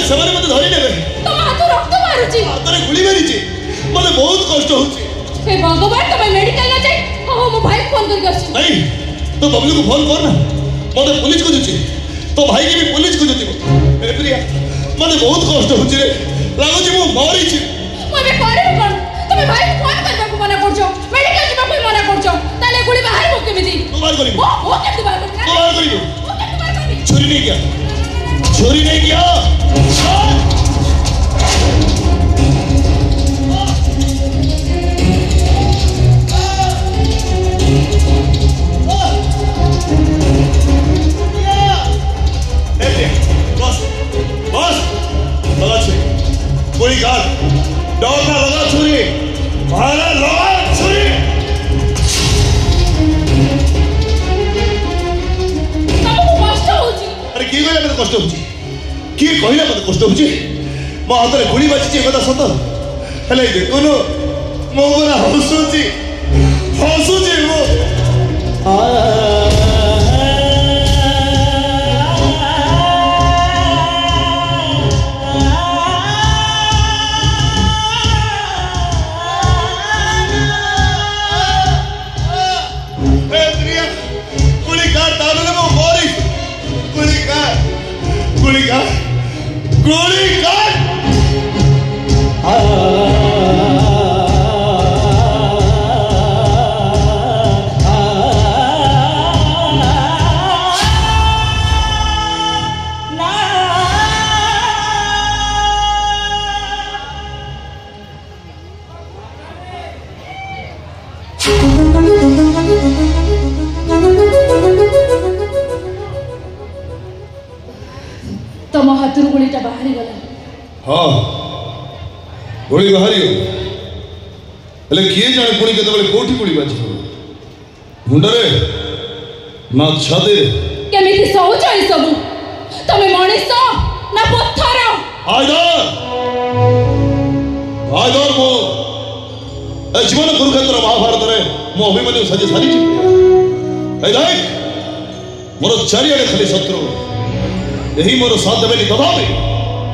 ସେମାନେ ମତେ ଧରି ନେବେ। ତମ ହାତ ରକ୍ତ ମାରୁଛି। ହାତରେ ଗୁଳି ମାରିଛି। ମତେ ବହୁତ କଷ୍ଟ ହଉଛି। हे भगवान तमे मेडिकल न जाई। हो मो भाई फोन कर करछि। नहीं तो बबलू को फोन कर ना। मते पुलिस को जुची। तो भाई के भी पुलिस को जुची। ए प्रिया मते बहुत कष्ट होची रे। लागुची मु मरी छी। मबे करे कोन? तमे भाई को फोन करबा को मना करछो। मेडिकल जिबा को मना करछो। ताले गुली बाहर को केमिति? तू बाहर करिबो। ओ केमिति बाहर करिबो? तू बाहर करिबो। ओ केमिति बाहर करिबो? छुरी नहीं गया। छुरी नहीं गया। कोई गाल डॉक्टर लगा छुरी भाला लगा छुरी तमको कष्ट होची। अरे की कहले मते कष्ट होची की कहले मते कष्ट होची मो हातरे गुली बाजिची एकदा सत हेले देखोनो मो गोरा हसुची मो गोली काट तम हाथरू गुलीटा बाहरी गला। हाँ गोली बाहरी हेले किए जाने पुणी केतबेले कोठी गुली बाजी मुंडरे ना छादे केमिति सोच आई सब तमे मनिष ना पत्थर आयदर मो जीवन कुरुक्षेत्र महाभारत रे मो अभिमन्यु सजे सारी ए देख मोर चारियाडे खाली शत्रु यही मोर साथ देबेनी तथापि